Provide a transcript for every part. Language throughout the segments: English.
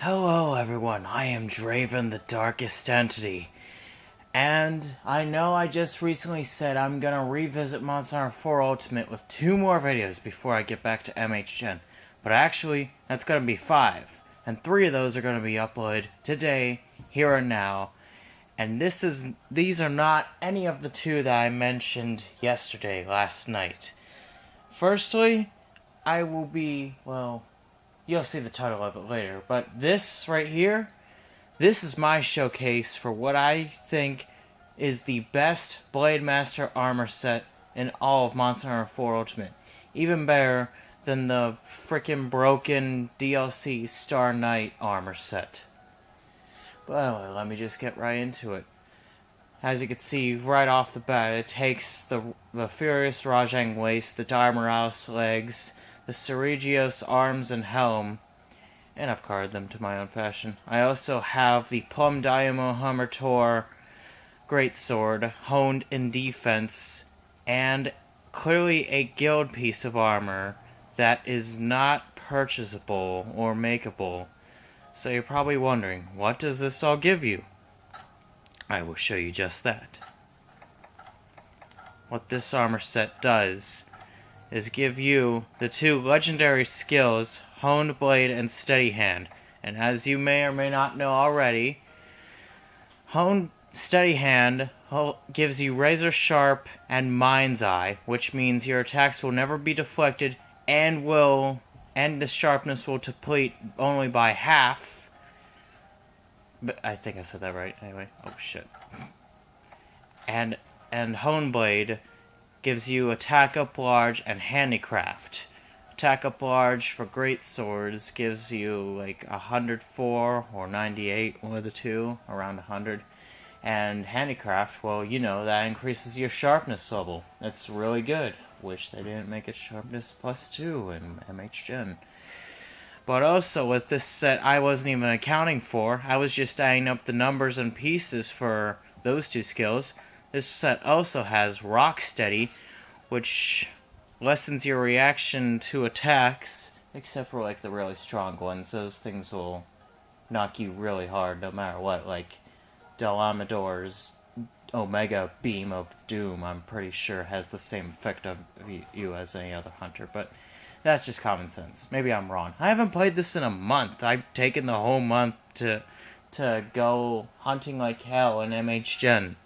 Hello everyone, I am Draven, the Darkest Entity. And I know I just recently said I'm gonna revisit Monster Hunter 4 Ultimate with 2 more videos before I get back to MH10. But actually, that's gonna be 5. And 3 of those are gonna be uploaded today, here and now. And these are not any of the 2 that I mentioned yesterday, last night. Firstly, I will be, well, you'll see the title of it later, but this right here, this is my showcase for what I think is the best Blademaster armor set in all of Monster Hunter 4 Ultimate. Even better than the frickin' broken DLC Star Knight armor set. Well, let me just get right into it. As you can see right off the bat, it takes the Furious Rajang waist, the Dire Morales legs, the Ceregios arms and helm, and I've carded them to my own fashion. I also have the Plum Diamo Hummer Tor Greatsword, honed in defense, and clearly a guild piece of armor that is not purchasable or makeable. So you're probably wondering, what does this all give you? I will show you just that. What this armor set does is give you the 2 legendary skills, Honed Blade and Steady Hand. And as you may or may not know already, Honed Steady Hand gives you Razor Sharp and Mind's Eye, which means your attacks will never be deflected and the sharpness will deplete only by half. But I think I said that right anyway. Oh shit. And Hone Blade gives you Attack Up Large and Handicraft. Attack Up Large for great swords gives you like 104 or 98, one of the two, around 100. And Handicraft, well, you know, that increases your sharpness level. That's really good. Wish they didn't make it sharpness +2 in MH Gen. But also with this set, I wasn't even accounting for. I was just adding up the numbers and pieces for those 2 skills. This set also has Rock Steady, which lessens your reaction to attacks, except for like the really strong ones. Those things will knock you really hard no matter what, like Delamador's Omega Beam of Doom, I'm pretty sure has the same effect on you as any other hunter, but that's just common sense. Maybe I'm wrong. I haven't played this in a month. I've taken the whole month to go hunting like hell in MH Gen.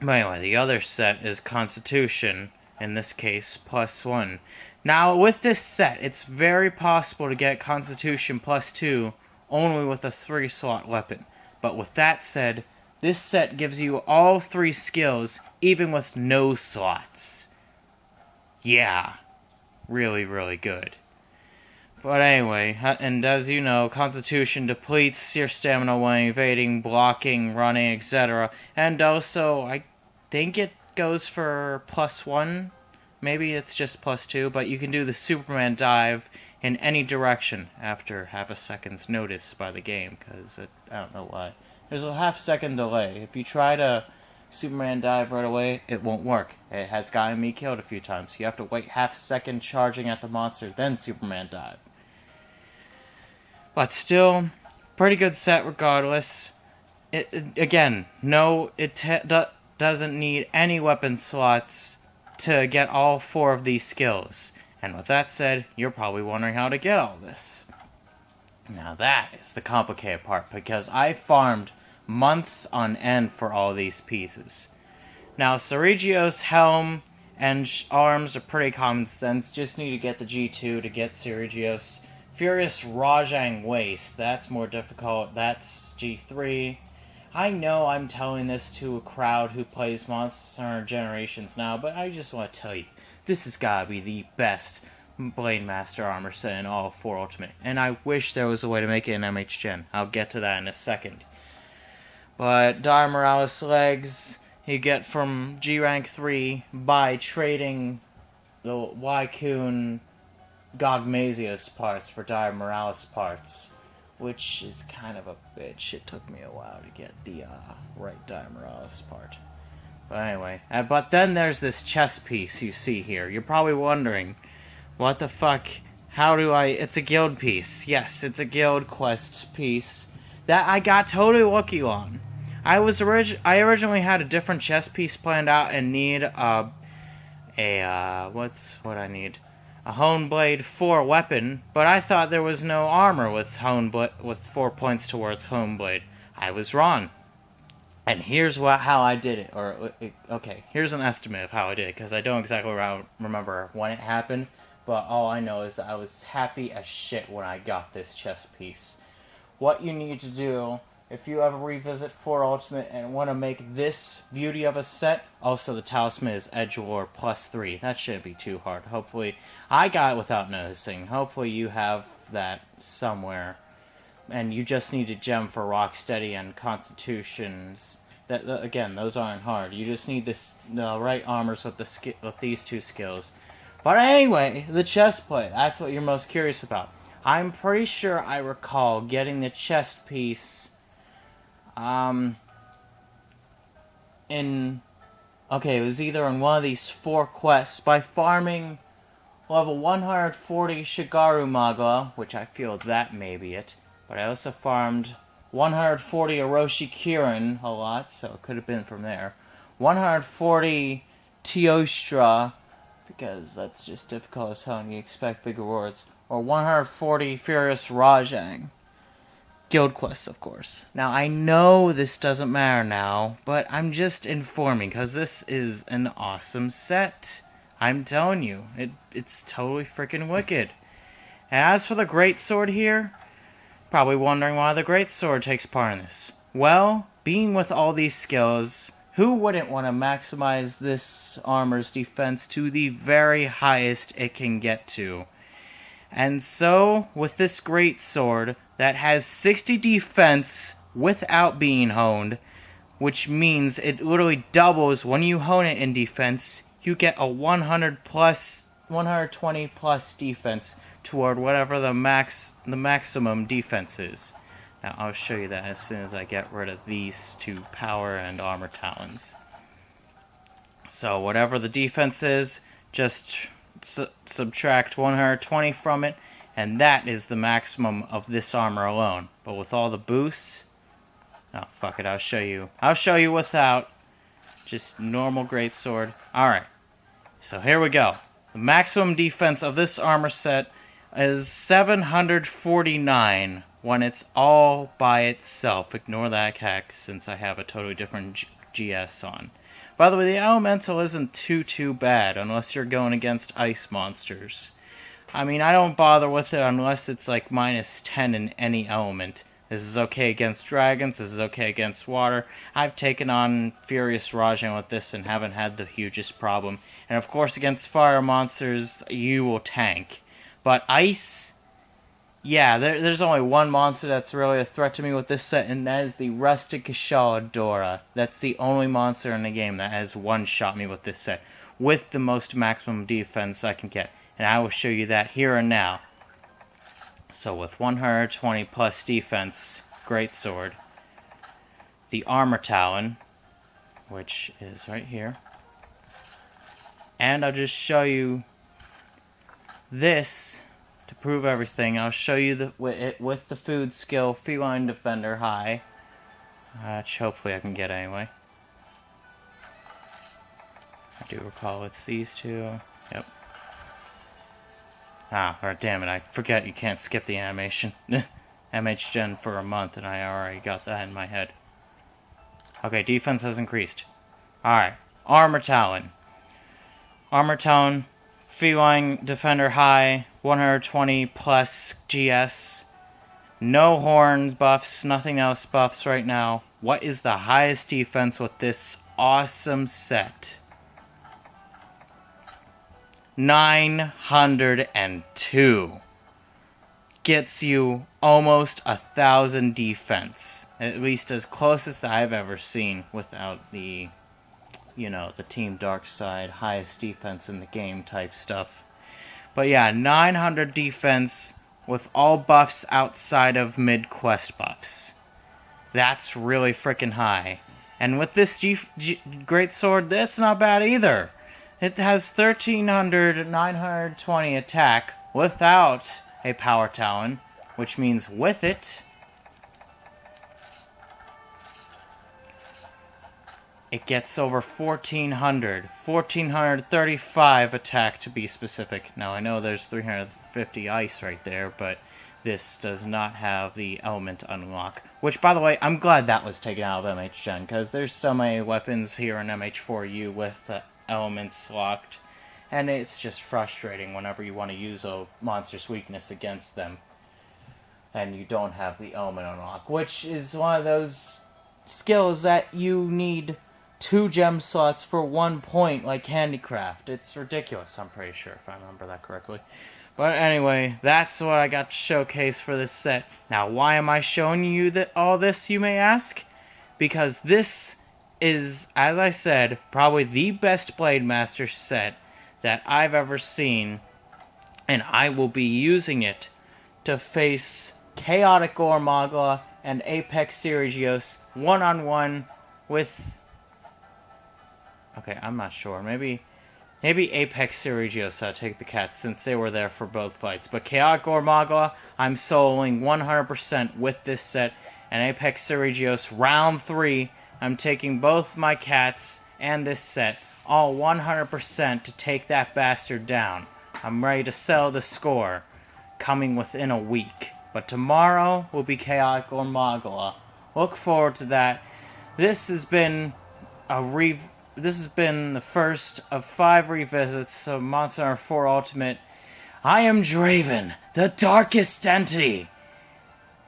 But anyway, the other set is Constitution, in this case, +1. Now, with this set, it's very possible to get Constitution +2 only with a 3-slot weapon. But with that said, this set gives you all 3 skills, even with no slots. Yeah, really, really good. But anyway, and as you know, Constitution depletes your stamina when evading, blocking, running, etc. And also, I think it goes for +1. Maybe it's just +2, but you can do the Superman dive in any direction after half a second's notice by the game, because I don't know why. There's a half-second delay. If you try to Superman dive right away, it won't work. It has gotten me killed a few times. You have to wait half-second charging at the monster, then Superman dive. But still, pretty good set regardless. Again, no, doesn't need any weapon slots to get all 4 of these skills. And with that said, you're probably wondering how to get all this. Now that is the complicated part, because I farmed months on end for all these pieces. Now, Ceregios' helm and arms are pretty common sense. Just need to get the G2 to get Ceregios. Furious Rajang waist, that's more difficult. That's G3. I know I'm telling this to a crowd who plays Monster Hunter Generations now, but I just want to tell you, this has got to be the best Blademaster armor set in all of 4 Ultimate. And I wish there was a way to make it in MH Gen. I'll get to that in a second. But Dire Morales legs you get from G rank 3 by trading the Wycoon Gogmazius parts for Dire Morales parts, which is kind of a bitch. It took me a while to get the right Dire Morales part. But anyway, but then there's this chest piece you see here. You're probably wondering, what the fuck How do I... It's a guild piece. Yes, it's a guild quest piece that I got totally lucky on. I originally had a different chest piece planned out and need what's what I need? A Hone Blade 4 weapon, but I thought there was no armor with with 4 points towards Hone Blade. I was wrong. And here's how I did it. Okay, here's an estimate of how I did it, because I don't exactly remember when it happened, but all I know is that I was happy as shit when I got this chest piece. What you need to do, if you ever revisit 4 Ultimate and want to make this beauty of a set, also the talisman is Edgelord +3. That shouldn't be too hard. Hopefully, I got it without noticing. Hopefully you have that somewhere. And you just need a gem for Rocksteady and Constitutions. Again, those aren't hard. You just need the right armors with these 2 skills. But anyway, the chest plate. That's what you're most curious about. I'm pretty sure I recall getting the chest piece it was either in one of these 4 quests by farming level 140 Shigaru Magua, which I feel that may be it. But I also farmed 140 Orochi Kirin a lot, so it could have been from there. 140 Teostra, because that's just difficult as hell and you expect big rewards. Or 140 Furious Rajang. Guild quests, of course. Now, I know this doesn't matter now, but I'm just informing, because this is an awesome set. I'm telling you, it's totally freaking wicked. And as for the Greatsword here, probably wondering why the Greatsword takes part in this. Well, being with all these skills, who wouldn't want to maximize this armor's defense to the very highest it can get to? And so, with this Greatsword that has 60 defense without being honed, which means it literally doubles when you hone it in defense, you get a 120 plus defense toward whatever the maximum defense is. Now I'll show you that as soon as I get rid of these 2 power and armor talons. So whatever the defense is, just subtract 120 from it, and that is the maximum of this armor alone. But with all the boosts, oh fuck it, I'll show you without just normal Greatsword. Alright, so here we go. The maximum defense of this armor set is 749 when it's all by itself. Ignore that hex since I have a totally different GS on. By the way, the elemental isn't too bad unless you're going against ice monsters. I mean, I don't bother with it unless it's like -10 in any element. This is okay against dragons, this is okay against water. I've taken on Furious Rajan with this and haven't had the hugest problem. And of course against fire monsters, you will tank. But ice, yeah, there's only one monster that's really a threat to me with this set, and that is the Rustic Shaladora. That's the only monster in the game that has one-shot me with this set, with the most maximum defense I can get. And I will show you that here and now. So with 120 plus defense, Greatsword, the Armor Talon, which is right here, and I'll just show you this to prove everything. I'll show you with the food skill, Feline Defender High, which hopefully I can get anyway. I do recall it's these 2. Yep. Ah, or damn it, I forget you can't skip the animation. MH Gen for a month, and I already got that in my head. Okay, defense has increased. Alright, Armor Talon. Armor Talon, Feline Defender High, 120 plus GS. No horns buffs, nothing else buffs right now. What is the highest defense with this awesome set? 902. Gets you almost 1,000 defense. At least as closest I've ever seen without the, the Team Darkside highest defense in the game type stuff. But yeah, 900 defense with all buffs outside of mid-quest buffs. That's really freaking high. And with this Greatsword, that's not bad either. It has 920 attack without a Power Talon, which means with it, it gets over 1400. 1435 attack to be specific. Now I know there's 350 ice right there, but this does not have the element unlock. Which, by the way, I'm glad that was taken out of MH Gen, because there's so many weapons here in MH4U with the elements locked. And it's just frustrating whenever you want to use a monster's weakness against them. And you don't have the element unlock. Which is one of those skills that you need 2 gem slots for 1 point, like handicraft. It's ridiculous, I'm pretty sure, if I remember that correctly. But anyway, that's what I got to showcase for this set. Now, why am I showing you all this, you may ask? Because this is, as I said, probably the best Blademaster set that I've ever seen. And I will be using it to face Chaotic Gormagla and Apex Sirigios one-on-one with... Okay, I'm not sure. Maybe Apex Sirigios take the cats, since they were there for both fights. But Chaotic Gormagla, I'm soloing 100% with this set. And Apex Sirigios, round 3, I'm taking both my cats and this set, all 100% to take that bastard down. I'm ready to settle the score, coming within a week. But tomorrow will be Chaotic Gormagla. Look forward to that. This has been the first of 5 revisits of Monster Hunter 4 Ultimate. I am Draven, the darkest entity.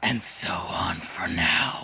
And so on for now.